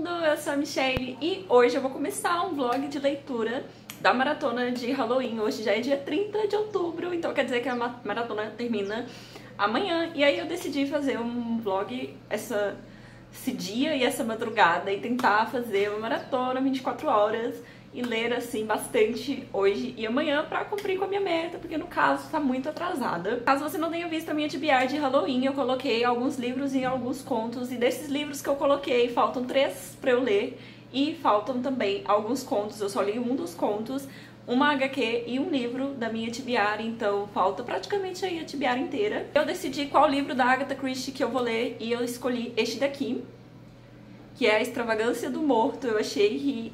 mundo, eu sou a Michelle e hoje eu vou começar um vlog de leitura da maratona de Halloween. Hoje já é dia 30 de outubro, então quer dizer que a maratona termina amanhã. E aí eu decidi fazer um vlog esse dia e essa madrugada e tentar fazer uma maratona 24 horas e ler assim bastante hoje e amanhã pra cumprir com a minha meta, porque no caso tá muito atrasada. Caso você não tenha visto a minha TBR de Halloween, eu coloquei alguns livros e alguns contos, e desses livros que eu coloquei, faltam 3 pra eu ler e faltam também alguns contos. Eu só li um dos contos, uma HQ e um livro da minha TBR, então falta praticamente aí a TBR inteira. Eu decidi qual livro da Agatha Christie que eu vou ler e eu escolhi este daqui, que é A Extravagância do Morto. Eu achei que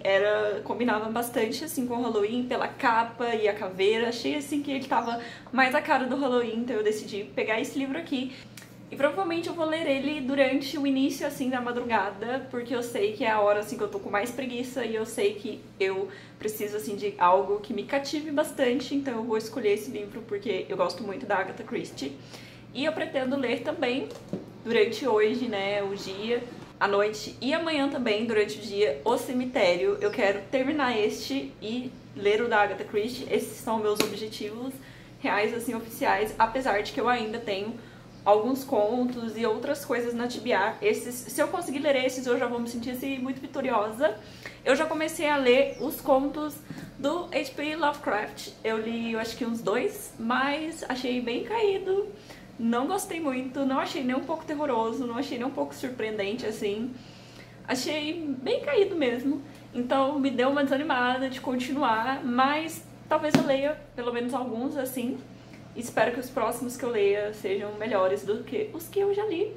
combinava bastante assim com o Halloween, pela capa e a caveira. Achei assim que ele tava mais a cara do Halloween, então eu decidi pegar esse livro aqui. E provavelmente eu vou ler ele durante o início assim da madrugada, porque eu sei que é a hora assim que eu tô com mais preguiça e eu sei que eu preciso assim de algo que me cative bastante, então eu vou escolher esse livro porque eu gosto muito da Agatha Christie. E eu pretendo ler também durante hoje, né, o dia, à noite e amanhã também, durante o dia, O Cemitério. Eu quero terminar este e ler o da Agatha Christie. Esses são meus objetivos reais, assim, oficiais, apesar de que eu ainda tenho alguns contos e outras coisas na TBR. Se eu conseguir ler esses, eu já vou me sentir assim, muito vitoriosa. Eu já comecei a ler os contos do H.P. Lovecraft. Eu li, eu acho que uns 2, mas achei bem caído. Não gostei muito, não achei nem um pouco terroroso, não achei nem um pouco surpreendente, assim. Achei bem caído mesmo. Então me deu uma desanimada de continuar, mas talvez eu leia pelo menos alguns, assim. Espero que os próximos que eu leia sejam melhores do que os que eu já li.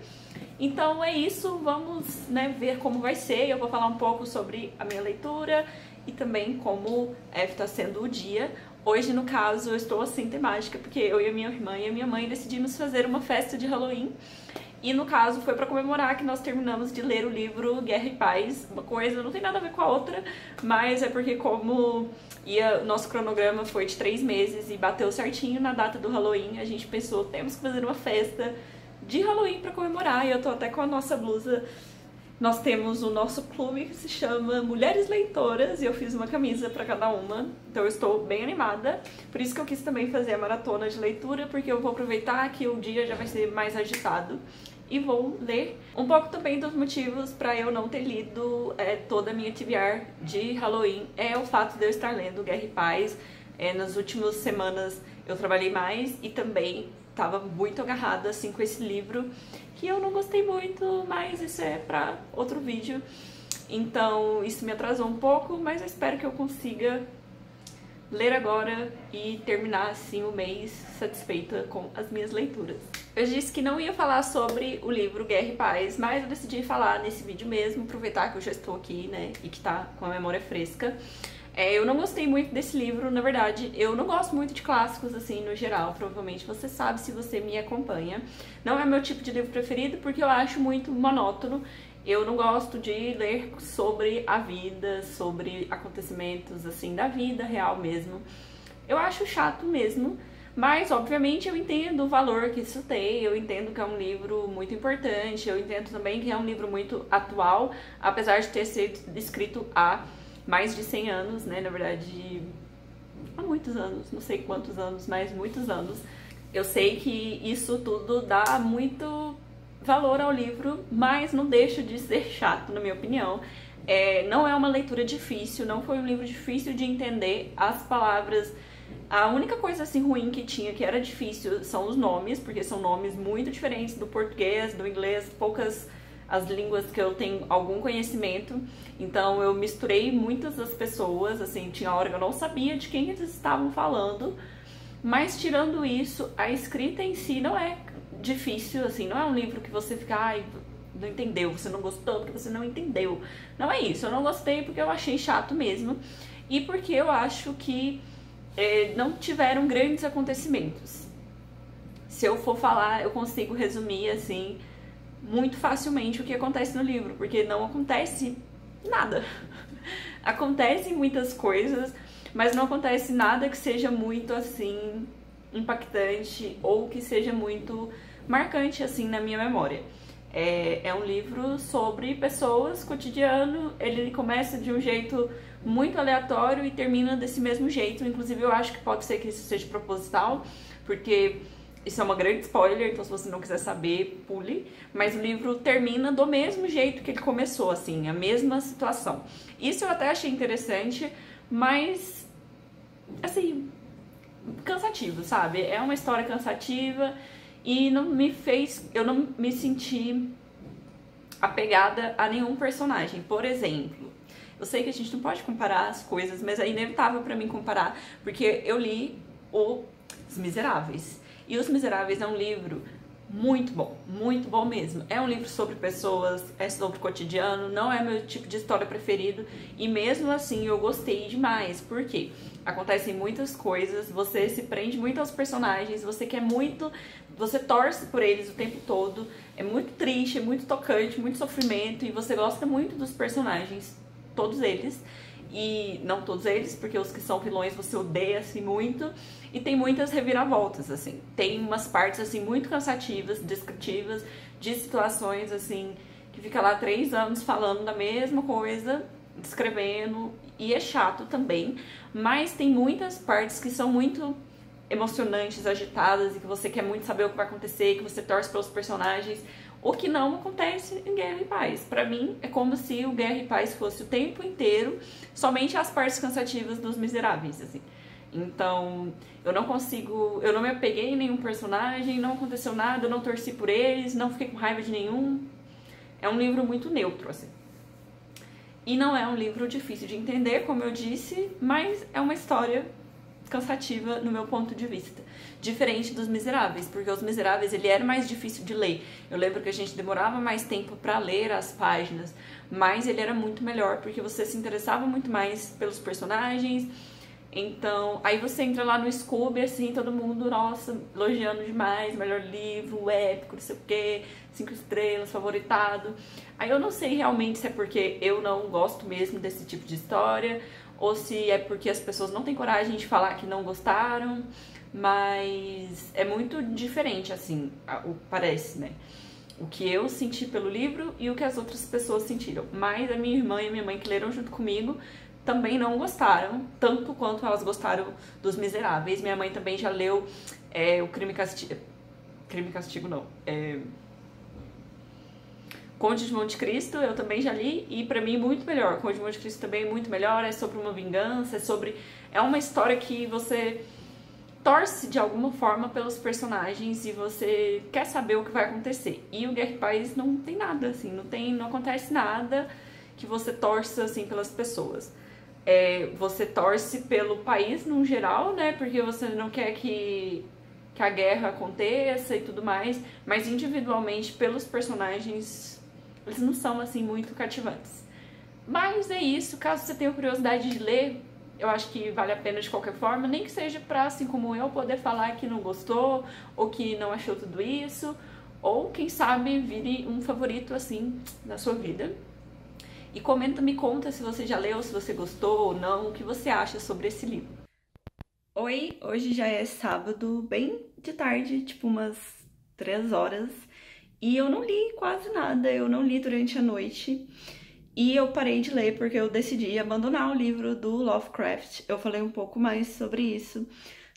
Então é isso, vamos, né, ver como vai ser. Eu vou falar um pouco sobre a minha leitura e também como está sendo o dia. Hoje, no caso, eu estou assim, temática, porque eu e a minha irmã e a minha mãe decidimos fazer uma festa de Halloween. E, no caso, foi pra comemorar que nós terminamos de ler o livro Guerra e Paz. Uma coisa não tem nada a ver com a outra, mas é porque como o nosso cronograma foi de 3 meses e bateu certinho na data do Halloween, a gente pensou, temos que fazer uma festa de Halloween pra comemorar. E eu tô até com a nossa blusa. Nós temos o nosso clube que se chama Mulheres Leitoras e eu fiz uma camisa pra cada uma, então eu estou bem animada. Por isso que eu quis também fazer a maratona de leitura, porque eu vou aproveitar que o dia já vai ser mais agitado e vou ler. Um pouco também dos motivos pra eu não ter lido toda a minha TBR de Halloween é o fato de eu estar lendo Guerra e Paz. Nas últimas semanas eu trabalhei mais e também tava muito agarrada assim com esse livro, que eu não gostei muito, mas isso é pra outro vídeo. Então isso me atrasou um pouco, mas eu espero que eu consiga ler agora e terminar assim o mês satisfeita com as minhas leituras. Eu disse que não ia falar sobre o livro Guerra e Paz, mas eu decidi falar nesse vídeo mesmo, aproveitar que eu já estou aqui, né, e que tá com a memória fresca. Eu não gostei muito desse livro, na verdade, eu não gosto muito de clássicos, assim, no geral, provavelmente você sabe se você me acompanha. Não é meu tipo de livro preferido porque eu acho muito monótono. Eu não gosto de ler sobre a vida, sobre acontecimentos, assim, da vida real mesmo. Eu acho chato mesmo, mas, obviamente, eu entendo o valor que isso tem, eu entendo que é um livro muito importante, eu entendo também que é um livro muito atual, apesar de ter sido escrito há mais de 100 anos, né, na verdade, há muitos anos, não sei quantos anos, mas muitos anos. Eu sei que isso tudo dá muito valor ao livro, mas não deixa de ser chato, na minha opinião. Não é uma leitura difícil, não foi um livro difícil de entender, as palavras... A única coisa assim ruim que tinha, que era difícil, são os nomes, porque são nomes muito diferentes do português, do inglês, poucas as línguas que eu tenho algum conhecimento, então eu misturei muitas das pessoas, assim, tinha hora que eu não sabia de quem eles estavam falando, mas tirando isso, a escrita em si não é difícil, assim, não é um livro que você fica, ai, não entendeu, você não gostou porque você não entendeu. Não é isso, eu não gostei porque eu achei chato mesmo, e porque eu acho que não tiveram grandes acontecimentos. Se eu for falar, eu consigo resumir, assim, muito facilmente o que acontece no livro, porque não acontece nada. Acontecem muitas coisas, mas não acontece nada que seja muito, assim, impactante ou que seja muito marcante, assim, na minha memória. É um livro sobre pessoas, cotidiano. Ele começa de um jeito muito aleatório e termina desse mesmo jeito. Inclusive, eu acho que pode ser que isso seja proposital, porque isso é uma grande spoiler, então se você não quiser saber, pule. Mas o livro termina do mesmo jeito que ele começou, assim, a mesma situação. Isso eu até achei interessante, mas, assim, cansativo, sabe? É uma história cansativa e eu não me senti apegada a nenhum personagem. Por exemplo, eu sei que a gente não pode comparar as coisas, mas é inevitável pra mim comparar, porque eu li Os Miseráveis. E Os Miseráveis é um livro muito bom mesmo. É um livro sobre pessoas, é sobre o cotidiano, não é meu tipo de história preferido, e mesmo assim eu gostei demais, porque acontecem muitas coisas, você se prende muito aos personagens, você quer muito, você torce por eles o tempo todo, é muito triste, é muito tocante, muito sofrimento, e você gosta muito dos personagens, todos eles. E não todos eles, porque os que são vilões você odeia assim muito. E tem muitas reviravoltas, assim. Tem umas partes assim muito cansativas, descritivas, de situações assim, que fica lá 3 anos falando da mesma coisa, descrevendo, e é chato também. Mas tem muitas partes que são muito emocionantes, agitadas, e que você quer muito saber o que vai acontecer, que você torce pelos personagens. O que não acontece em Guerra e Paz. Pra mim, é como se o Guerra e Paz fosse o tempo inteiro, somente as partes cansativas dos Miseráveis, assim. Então, eu não me apeguei em nenhum personagem, não aconteceu nada, eu não torci por eles, não fiquei com raiva de nenhum. É um livro muito neutro, assim. E não é um livro difícil de entender, como eu disse, mas é uma história cansativa no meu ponto de vista. Diferente dos Miseráveis, porque Os Miseráveis ele era mais difícil de ler. Eu lembro que a gente demorava mais tempo para ler as páginas, mas ele era muito melhor, porque você se interessava muito mais pelos personagens. Então, aí você entra lá no Scooby, assim, todo mundo, nossa, elogiando demais, melhor livro, épico, não sei o quê, 5 estrelas, favoritado. Aí eu não sei realmente se é porque eu não gosto mesmo desse tipo de história, ou se é porque as pessoas não têm coragem de falar que não gostaram, mas é muito diferente, assim, parece, né? O que eu senti pelo livro e o que as outras pessoas sentiram. Mas a minha irmã e a minha mãe, que leram junto comigo, também não gostaram, tanto quanto elas gostaram dos Miseráveis. Minha mãe também já leu o Crime e Castigo... Crime e Castigo, não. Conde de Monte Cristo, eu também já li, e pra mim muito melhor. Conde de Monte Cristo também é muito melhor, é sobre uma vingança, é uma história que você torce de alguma forma pelos personagens e você quer saber o que vai acontecer. E o Guerra e Paz não tem nada, assim, não acontece nada que você torça, assim, pelas pessoas. Você torce pelo país, no geral, né, porque você não quer que a guerra aconteça e tudo mais, mas individualmente, pelos personagens, eles não são, assim, muito cativantes. Mas é isso, caso você tenha curiosidade de ler, eu acho que vale a pena de qualquer forma, nem que seja pra, assim como eu, poder falar que não gostou, ou que não achou tudo isso, ou quem sabe vire um favorito, assim, na sua vida. E me conta se você já leu, se você gostou ou não, o que você acha sobre esse livro. Oi, hoje já é sábado, bem de tarde, tipo umas 3 horas, e eu não li quase nada, eu não li durante a noite. E eu parei de ler porque eu decidi abandonar o livro do Lovecraft. Eu falei um pouco mais sobre isso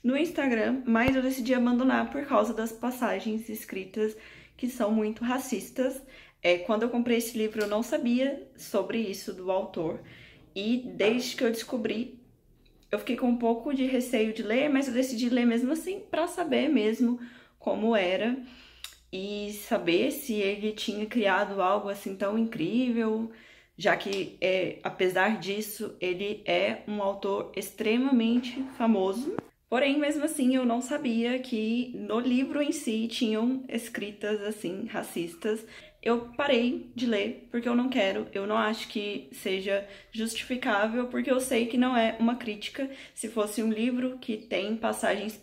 no Instagram, mas eu decidi abandonar por causa das passagens escritas que são muito racistas. Quando eu comprei esse livro eu não sabia sobre isso do autor, e desde que eu descobri, eu fiquei com um pouco de receio de ler, mas eu decidi ler mesmo assim pra saber mesmo como era e saber se ele tinha criado algo assim tão incrível, já que, apesar disso, ele é um autor extremamente famoso. Porém, mesmo assim, eu não sabia que no livro em si tinham escritas, assim, racistas. Eu parei de ler porque eu não acho que seja justificável, porque eu sei que não é uma crítica. Se fosse um livro que tem passagens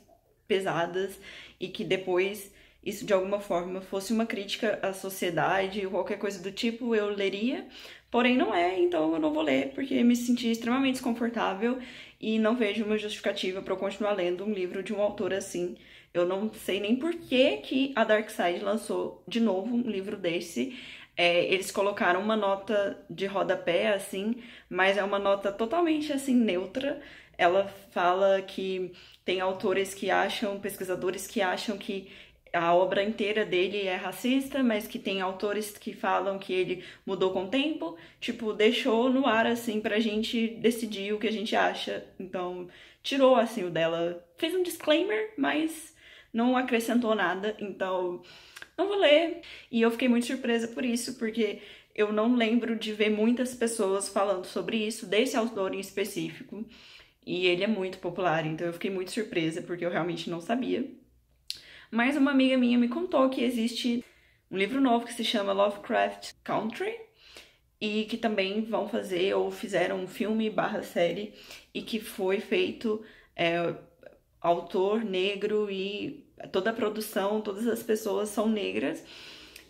pesadas e que depois isso de alguma forma fosse uma crítica à sociedade ou qualquer coisa do tipo, eu leria. Porém não é, então eu não vou ler, porque me senti extremamente desconfortável e não vejo uma justificativa para eu continuar lendo um livro de um autor assim, Eu não sei nem por que a Dark Side lançou de novo um livro desse. Eles colocaram uma nota de rodapé, assim, mas é uma nota totalmente, assim, neutra. Ela fala que tem autores que acham, pesquisadores que acham que a obra inteira dele é racista, mas que tem autores que falam que ele mudou com o tempo. Tipo, deixou no ar, assim, pra gente decidir o que a gente acha. Então, tirou, assim, o dela. Fez um disclaimer, mas não acrescentou nada. Então, não vou ler. E eu fiquei muito surpresa por isso, porque eu não lembro de ver muitas pessoas falando sobre isso, desse autor em específico. E ele é muito popular, então eu fiquei muito surpresa, porque eu realmente não sabia. Mas uma amiga minha me contou que existe um livro novo que se chama Lovecraft Country, e que também vão fazer, ou fizeram um filme / série, e que foi feito autor negro, e toda a produção, todas as pessoas são negras,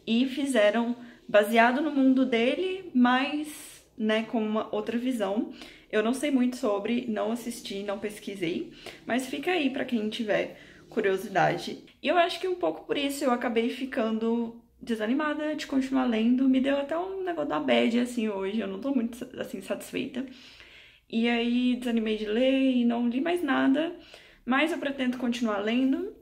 e fizeram baseado no mundo dele, mas, né, com uma outra visão. Eu não sei muito sobre, não assisti, não pesquisei, mas fica aí pra quem tiver curiosidade. E eu acho que um pouco por isso eu acabei ficando desanimada de continuar lendo. Me deu até um negócio da bad, assim, hoje. Eu não tô muito, assim, satisfeita. E aí desanimei de ler e não li mais nada. Mas eu pretendo continuar lendo.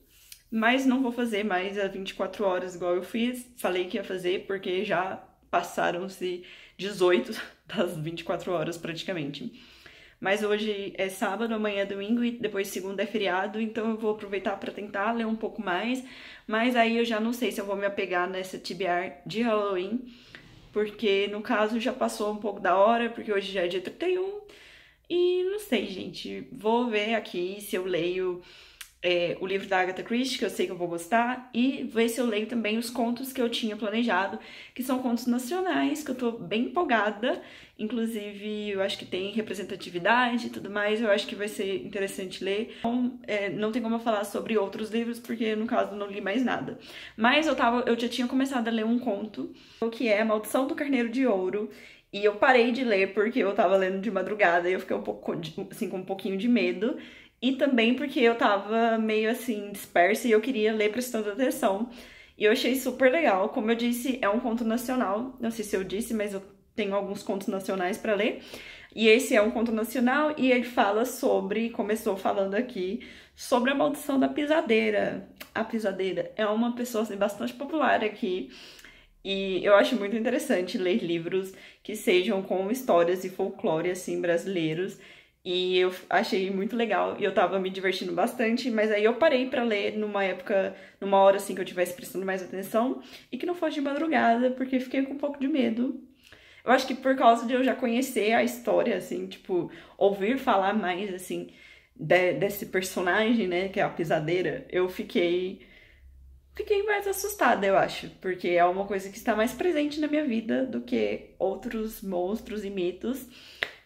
Mas não vou fazer mais as 24 horas igual eu fiz. Falei que ia fazer porque já passaram-se 18 das 24 horas praticamente. Mas hoje é sábado, amanhã é domingo e depois segunda é feriado, então eu vou aproveitar para tentar ler um pouco mais. Mas aí eu já não sei se eu vou me apegar nessa TBR de Halloween, porque no caso já passou um pouco da hora, porque hoje já é dia 31. E não sei, gente, vou ver aqui se eu leio o livro da Agatha Christie, que eu sei que eu vou gostar, e ver se eu leio também os contos que eu tinha planejado, que são contos nacionais, que eu tô bem empolgada. Inclusive, eu acho que tem representatividade e tudo mais, eu acho que vai ser interessante ler. Então, não tem como eu falar sobre outros livros, porque no caso não li mais nada. Mas eu já tinha começado a ler um conto, que é A Maldição do Carneiro de Ouro, e eu parei de ler porque eu tava lendo de madrugada e eu fiquei um pouco, assim, com um pouquinho de medo. E também porque eu tava meio assim, dispersa e eu queria ler prestando atenção. E eu achei super legal. Como eu disse, é um conto nacional. Não sei se eu disse, mas eu tenho alguns contos nacionais pra ler. E esse é um conto nacional e ele fala sobre, começou falando aqui, sobre a maldição da pisadeira. A pisadeira é uma pessoa assim, bastante popular aqui. E eu acho muito interessante ler livros que sejam com histórias e folclore assim brasileiros. E eu achei muito legal e eu tava me divertindo bastante, mas aí eu parei pra ler numa hora assim que eu tivesse prestando mais atenção e que não fosse de madrugada, porque fiquei com um pouco de medo. Eu acho que por causa de eu já conhecer a história, assim, tipo, ouvir falar mais, assim, desse personagem, né, que é a pisadeira, eu fiquei mais assustada, eu acho, porque é uma coisa que está mais presente na minha vida do que outros monstros e mitos.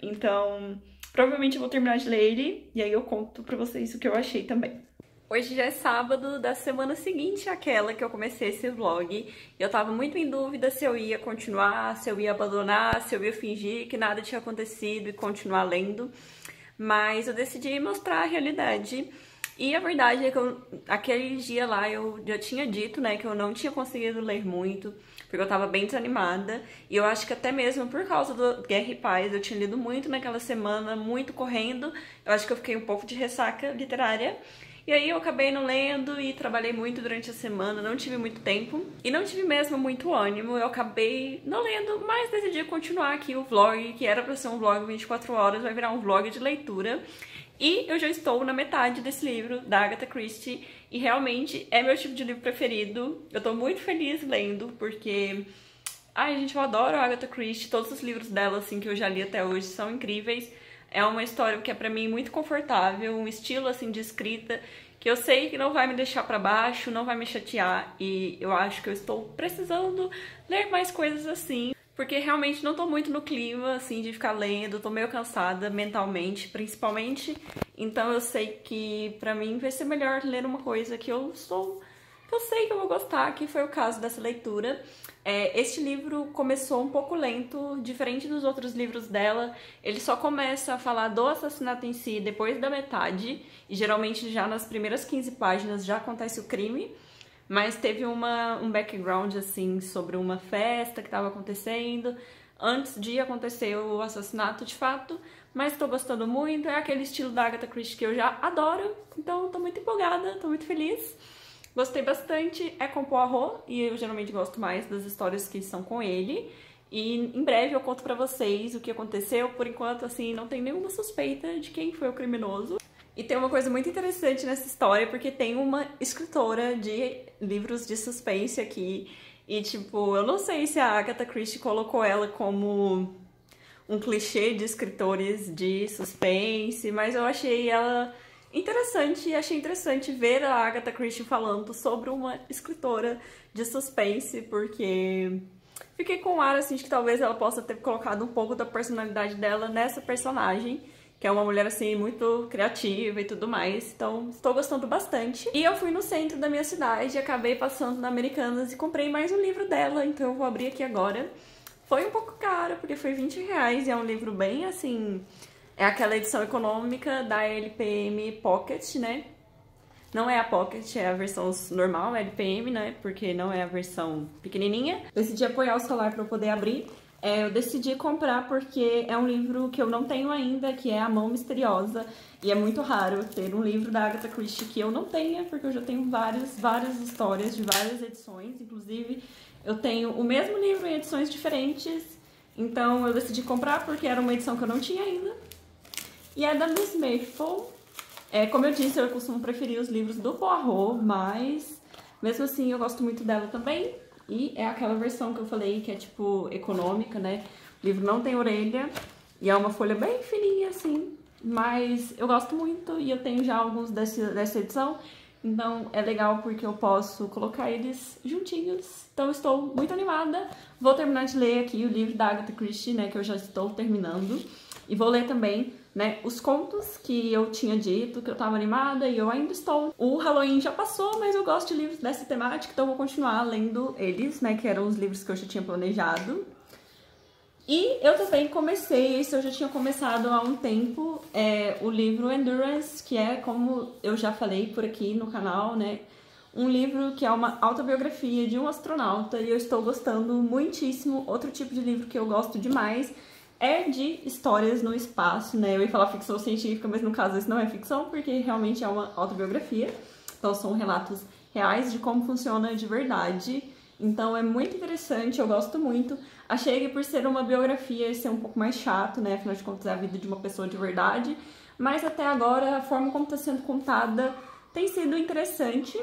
Então, provavelmente eu vou terminar de ler ele e aí eu conto pra vocês o que eu achei também. Hoje já é sábado da semana seguinte àquela que eu comecei esse vlog. Eu tava muito em dúvida se eu ia continuar, se eu ia abandonar, se eu ia fingir que nada tinha acontecido e continuar lendo. Mas eu decidi mostrar a realidade. E a verdade é que aquele dia lá eu já tinha dito, né, que eu não tinha conseguido ler muito, porque eu tava bem desanimada. E eu acho que até mesmo por causa do Guerra e Paz, eu tinha lido muito naquela semana, muito correndo. Eu acho que eu fiquei um pouco de ressaca literária. E aí eu acabei não lendo e trabalhei muito durante a semana, não tive muito tempo. E não tive mesmo muito ânimo, eu acabei não lendo, mas decidi continuar aqui o vlog, que era pra ser um vlog 24 horas, vai virar um vlog de leitura. E eu já estou na metade desse livro, da Agatha Christie, e realmente é meu tipo de livro preferido. Eu tô muito feliz lendo, porque... ai, gente, eu adoro a Agatha Christie, todos os livros dela, assim, que eu já li até hoje são incríveis. É uma história que é pra mim muito confortável, um estilo, assim, de escrita que eu sei que não vai me deixar pra baixo, não vai me chatear, e eu acho que eu estou precisando ler mais coisas assim. Porque realmente não tô muito no clima, assim, de ficar lendo, tô meio cansada mentalmente, principalmente. Então eu sei que pra mim vai ser melhor ler uma coisa que eu eu sei que eu vou gostar, que foi o caso dessa leitura. Este livro começou um pouco lento, diferente dos outros livros dela. Ele só começa a falar do assassinato em si depois da metade, e geralmente já nas primeiras 15 páginas já acontece o crime. Mas teve um background, assim, sobre uma festa que estava acontecendo antes de acontecer o assassinato de fato. Mas tô gostando muito, é aquele estilo da Agatha Christie que eu já adoro. Então tô muito empolgada, tô muito feliz. Gostei bastante, é com Poirot, e eu geralmente gosto mais das histórias que são com ele. E em breve eu conto pra vocês o que aconteceu. Por enquanto, assim, não tem nenhuma suspeita de quem foi o criminoso. E tem uma coisa muito interessante nessa história, porque tem uma escritora de livros de suspense aqui. E, tipo, eu não sei se a Agatha Christie colocou ela como um clichê de escritores de suspense, mas eu achei ela interessante e achei interessante ver a Agatha Christie falando sobre uma escritora de suspense, porque fiquei com o ar, assim, de que talvez ela possa ter colocado um pouco da personalidade dela nessa personagem, que é uma mulher, assim, muito criativa e tudo mais. Então, estou gostando bastante. E eu fui no centro da minha cidade, acabei passando na Americanas e comprei mais um livro dela, então eu vou abrir aqui agora. Foi um pouco caro, porque foi R$20 e é um livro bem, assim... É aquela edição econômica da LPM Pocket, né? Não é a Pocket, é a versão normal, LPM, né? Porque não é a versão pequenininha. Decidi apoiar o celular para eu poder abrir. Eu decidi comprar porque é um livro que eu não tenho ainda, que é A Mão Misteriosa. E é muito raro ter um livro da Agatha Christie que eu não tenha, porque eu já tenho várias histórias de várias edições. Inclusive, eu tenho o mesmo livro em edições diferentes. Então, eu decidi comprar porque era uma edição que eu não tinha ainda. E é da Miss Marple. Como eu disse, eu costumo preferir os livros do Poirot, mas mesmo assim eu gosto muito dela também. E é aquela versão que eu falei que é tipo econômica, né? O livro não tem orelha e é uma folha bem fininha assim, mas eu gosto muito e eu tenho já alguns dessa edição. Então é legal porque eu posso colocar eles juntinhos. Então eu estou muito animada. Vou terminar de ler aqui o livro da Agatha Christie, né? Que eu já estou terminando. E vou ler também, né, os contos que eu tinha dito, que eu tava animada e eu ainda estou. O Halloween já passou, mas eu gosto de livros dessa temática, então eu vou continuar lendo eles, né, que eram os livros que eu já tinha planejado. E eu também comecei, esse eu já tinha começado há um tempo, o livro Endurance, que é, como eu já falei por aqui no canal, né, um livro que é uma autobiografia de um astronauta e eu estou gostando muitíssimo. Outro tipo de livro que eu gosto demais é de histórias no espaço, né? Eu ia falar ficção científica, mas no caso isso não é ficção, porque realmente é uma autobiografia. Então são relatos reais de como funciona de verdade. Então é muito interessante, eu gosto muito. Achei que por ser uma biografia ia ser um pouco mais chato, né? Afinal de contas é a vida de uma pessoa de verdade. Mas até agora a forma como está sendo contada tem sido interessante.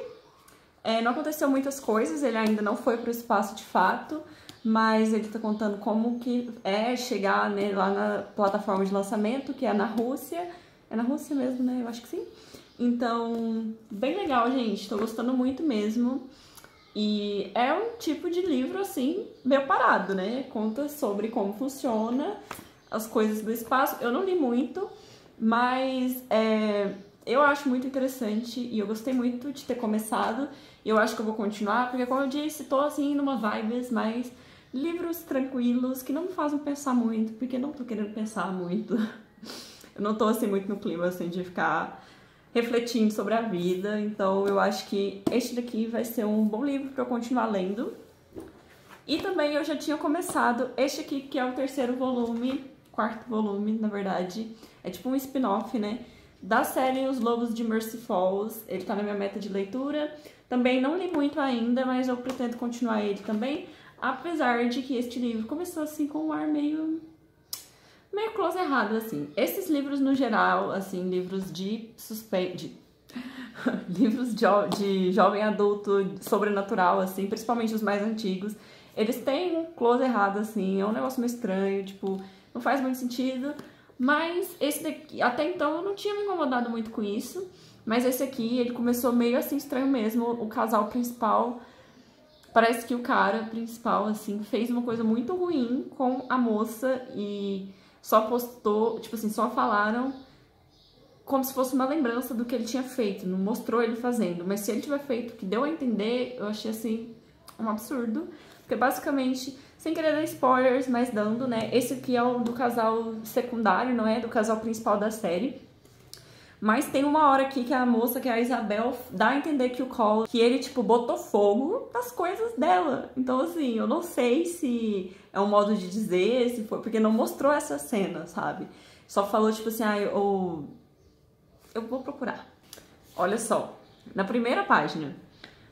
Não aconteceu muitas coisas, ele ainda não foi para o espaço de fato, mas ele tá contando como que é chegar, né, lá na plataforma de lançamento, que é na Rússia. É na Rússia mesmo, né? Eu acho que sim. Então, bem legal, gente. Tô gostando muito mesmo. E é um tipo de livro, assim, meio parado, né? Conta sobre como funciona as coisas do espaço. Eu não li muito, mas eu acho muito interessante e eu gostei muito de ter começado. E eu acho que eu vou continuar, porque como eu disse, tô assim numa vibes mais livros tranquilos, que não me fazem pensar muito, porque eu não tô querendo pensar muito. Eu não tô assim muito no clima assim de ficar refletindo sobre a vida, então eu acho que este daqui vai ser um bom livro pra eu continuar lendo. E também eu já tinha começado este aqui, que é o terceiro volume, quarto volume, na verdade. É tipo um spin-off, né? Da série Os Lobos de Mercy Falls. Ele tá na minha meta de leitura. Também não li muito ainda, mas eu pretendo continuar ele também. Apesar de que este livro começou assim com um ar meio close errado, assim. Esses livros no geral, assim, livros de suspense, livros de jovem adulto sobrenatural, assim, principalmente os mais antigos, eles têm um close errado, assim, é um negócio meio estranho, tipo, não faz muito sentido. Mas esse daqui, até então eu não tinha me incomodado muito com isso, mas esse aqui, ele começou meio assim estranho mesmo. O casal principal, parece que o cara principal, assim, fez uma coisa muito ruim com a moça e só postou, tipo assim, só falaram como se fosse uma lembrança do que ele tinha feito, não mostrou ele fazendo, mas se ele tiver feito o que deu a entender, eu achei assim um absurdo, porque basicamente, sem querer dar spoilers, mas dando, né, esse aqui é o do casal secundário, não é do casal principal da série. Mas tem uma hora aqui que a moça, que é a Isabel, dá a entender que o Cole, que ele, tipo, botou fogo nas coisas dela. Então, assim, eu não sei se é um modo de dizer, se foi, porque não mostrou essa cena, sabe? Só falou, tipo assim, eu vou procurar. Olha só, na primeira página,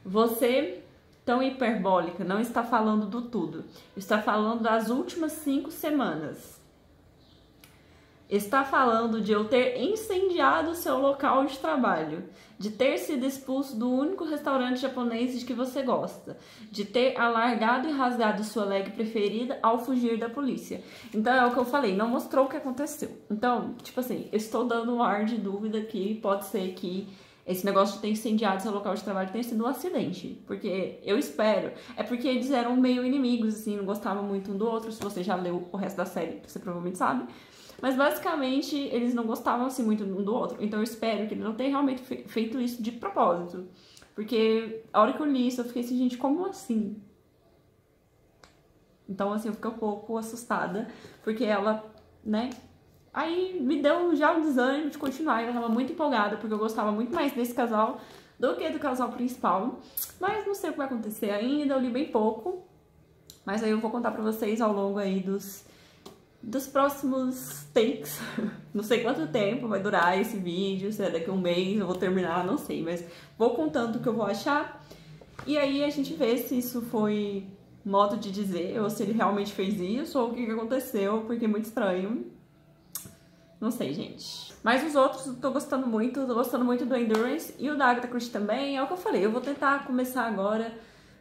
você, tão hiperbólica, não está falando do tudo. Está falando das últimas 5 semanas. Está falando de eu ter incendiado seu local de trabalho, de ter sido expulso do único restaurante japonês de que você gosta, de ter alargado e rasgado sua leg preferida ao fugir da polícia. Então é o que eu falei, não mostrou o que aconteceu. Então, tipo assim, eu estou dando um ar de dúvida que pode ser que esse negócio de ter incendiado seu local de trabalho tenha sido um acidente. Porque eu espero. É porque eles eram meio inimigos, assim, não gostavam muito um do outro. Se você já leu o resto da série, você provavelmente sabe. Mas basicamente eles não gostavam assim muito um do outro. Então eu espero que ele não tenha realmente feito isso de propósito. Porque a hora que eu li isso, eu fiquei assim, gente, como assim? Então assim, eu fiquei um pouco assustada. Porque ela, né? Aí me deu já um desânimo de continuar. Eu tava muito empolgada, porque eu gostava muito mais desse casal do que do casal principal. Mas não sei o que vai acontecer ainda, eu li bem pouco. Mas aí eu vou contar pra vocês ao longo aí dos próximos takes. Não sei quanto tempo vai durar esse vídeo, se é daqui a um mês eu vou terminar, não sei, mas vou contando o que eu vou achar e aí a gente vê se isso foi modo de dizer ou se ele realmente fez isso ou o que aconteceu, porque é muito estranho. Não sei, gente. Mas os outros eu tô gostando muito do Endurance e o da Agatha Christie também, é o que eu falei, eu vou tentar começar agora,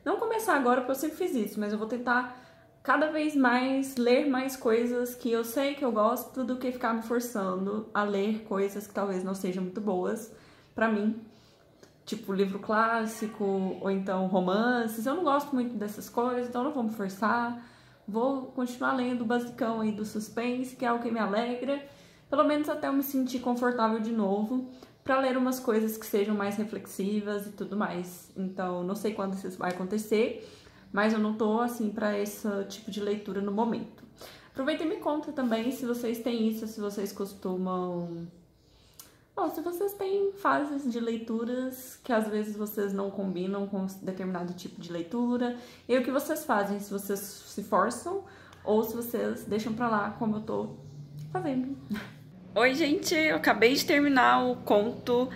não começar agora porque eu sempre fiz isso, mas eu vou tentar cada vez mais ler mais coisas que eu sei que eu gosto do que ficar me forçando a ler coisas que talvez não sejam muito boas pra mim. Tipo livro clássico ou então romances. Eu não gosto muito dessas coisas, então não vou me forçar. Vou continuar lendo o basicão aí do suspense, que é o que me alegra. Pelo menos até eu me sentir confortável de novo pra ler umas coisas que sejam mais reflexivas e tudo mais. Então não sei quando isso vai acontecer, mas eu não tô, assim, pra esse tipo de leitura no momento. Aproveita e me conta também se vocês têm isso, se vocês costumam... Bom, se vocês têm fases de leituras que às vezes vocês não combinam com determinado tipo de leitura. E o que vocês fazem, se vocês se forçam ou se vocês deixam pra lá, como eu tô fazendo. Oi, gente! Eu acabei de terminar o conto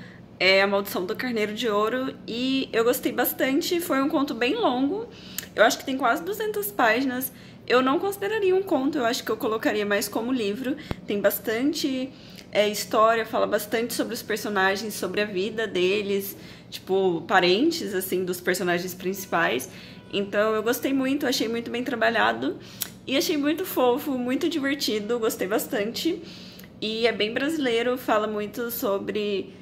A Maldição do Carneiro de Ouro e eu gostei bastante. Foi um conto bem longo. Eu acho que tem quase 200 páginas. Eu não consideraria um conto, eu acho que eu colocaria mais como livro. Tem bastante história, fala bastante sobre os personagens, sobre a vida deles, tipo, parentes, assim, dos personagens principais. Então eu gostei muito, achei muito bem trabalhado e achei muito fofo, muito divertido, gostei bastante. E é bem brasileiro, fala muito sobre...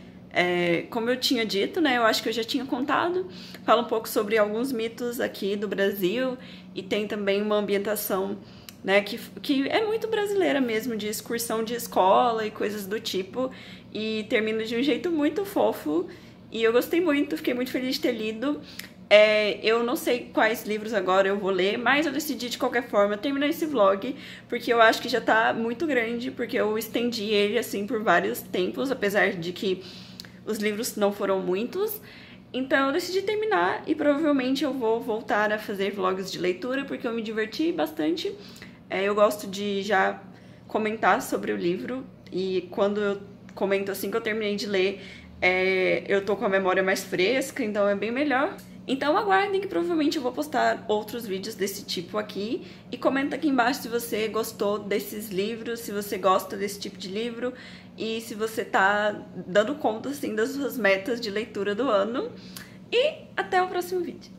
como eu tinha dito, né, eu acho que eu já tinha contado, fala um pouco sobre alguns mitos aqui do Brasil e tem também uma ambientação, né, que é muito brasileira mesmo, de excursão de escola e coisas do tipo, e termina de um jeito muito fofo e eu gostei muito, fiquei muito feliz de ter lido. Eu não sei quais livros agora eu vou ler, mas eu decidi de qualquer forma terminar esse vlog, porque eu acho que já tá muito grande, porque eu estendi ele assim por vários tempos, apesar de que os livros não foram muitos, então eu decidi terminar e provavelmente eu vou voltar a fazer vlogs de leitura porque eu me diverti bastante. Eu gosto de já comentar sobre o livro e quando eu comento assim que eu terminei de ler, eu tô com a memória mais fresca, então é bem melhor. Então aguardem que provavelmente eu vou postar outros vídeos desse tipo aqui e comenta aqui embaixo se você gostou desses livros, se você gosta desse tipo de livro e se você tá dando conta assim das suas metas de leitura do ano. E até o próximo vídeo.